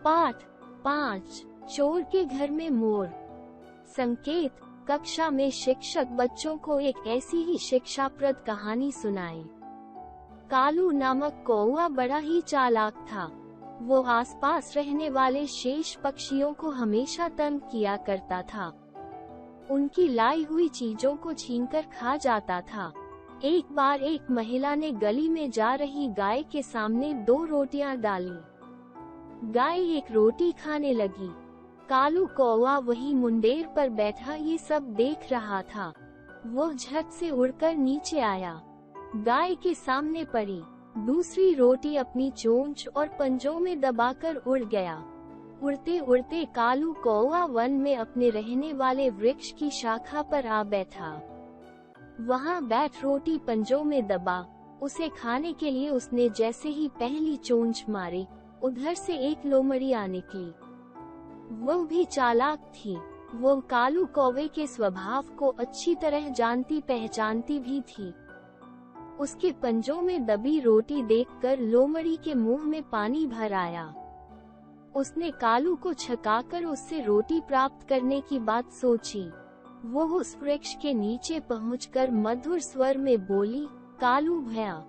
पाठ 5 चोर के घर में मोर। संकेत, कक्षा में शिक्षक बच्चों को एक ऐसी ही शिक्षाप्रद कहानी सुनाए। कालू नामक कौवा बड़ा ही चालाक था। वो आसपास रहने वाले शेष पक्षियों को हमेशा तंग किया करता था। उनकी लाई हुई चीजों को छीनकर खा जाता था। एक बार एक महिला ने गली में जा रही गाय के सामने 2 रोटियां डाली। गाय एक रोटी खाने लगी। कालू कौवा वही मुंडेर पर बैठा ये सब देख रहा था। वो झट से उड़कर नीचे आया, गाय के सामने पड़ी। दूसरी रोटी अपनी चोंच और पंजों में दबाकर उड़ गया। उड़ते उड़ते कालू कौवा वन में अपने रहने वाले वृक्ष की शाखा पर आ बैठा। वहां बैठ रोटी पंजों में दबा उसे खाने के लिए उसने जैसे ही पहली चोंच मारी, उधर से एक लोमड़ी आ निकली। वो भी चालाक थी। वो कालू कौवे के स्वभाव को अच्छी तरह जानती पहचानती भी थी। उसके पंजों में दबी रोटी देखकर लोमड़ी के मुंह में पानी भर आया। उसने कालू को छकाकर उससे रोटी प्राप्त करने की बात सोची। वो उस वृक्ष के नीचे पहुंचकर मधुर स्वर में बोली, कालू भैया,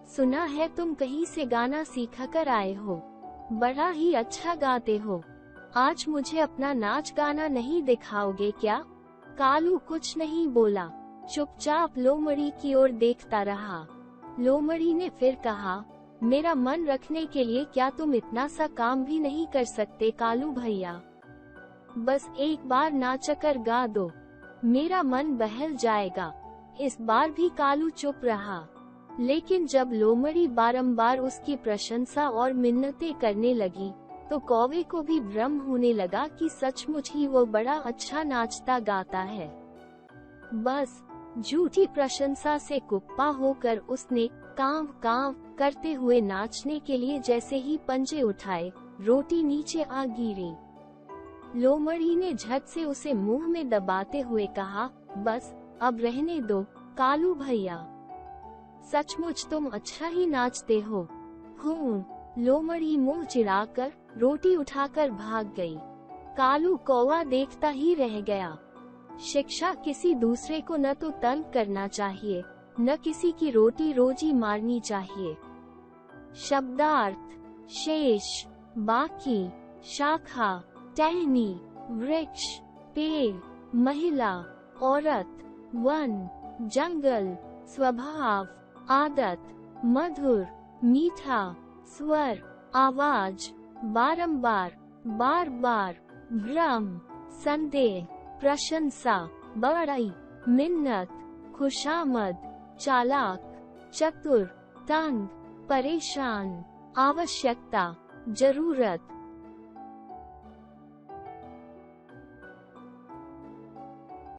सुना है तुम कहीं से गाना सीखा कर आए हो। बड़ा ही अच्छा गाते हो। आज मुझे अपना नाच गाना नहीं दिखाओगे क्या? कालू कुछ नहीं बोला, चुपचाप लोमड़ी की ओर देखता रहा। लोमड़ी ने फिर कहा, मेरा मन रखने के लिए क्या तुम इतना सा काम भी नहीं कर सकते कालू भैया? बस एक बार नाचकर गा दो, मेरा मन बहल जाएगा। इस बार भी कालू चुप रहा। लेकिन जब लोमड़ी बारंबार उसकी प्रशंसा और मिन्नतें करने लगी, तो कौवे को भी भ्रम होने लगा कि सचमुच ही वो बड़ा अच्छा नाचता गाता है। बस झूठी प्रशंसा से कुप्पा होकर उसने कांव कांव करते हुए नाचने के लिए जैसे ही पंजे उठाए, रोटी नीचे आ गिरी। लोमड़ी ने झट से उसे मुंह में दबाते हुए कहा, बस अब रहने दो कालू भैया, सचमुच तुम अच्छा ही नाचते हो। लोमड़ी मुंह चिढ़ाकर रोटी उठाकर भाग गई। कालू कौवा देखता ही रह गया। शिक्षा किसी दूसरे को न तो तंग करना चाहिए, न किसी की रोटी रोजी मारनी चाहिए। शब्दार्थ, शेष, बाकी, शाखा, टहनी, वृक्ष, पेड़, महिला, औरत, वन, जंगल, स्वभाव, आदत, मधुर, मीठा, स्वर, आवाज, बारंबार, बार बार, भ्रम, संदेह, प्रशंसा, बड़ाई, मिन्नत, खुशामद, चालाक, चतुर, तंग, परेशान, आवश्यकता, जरूरत,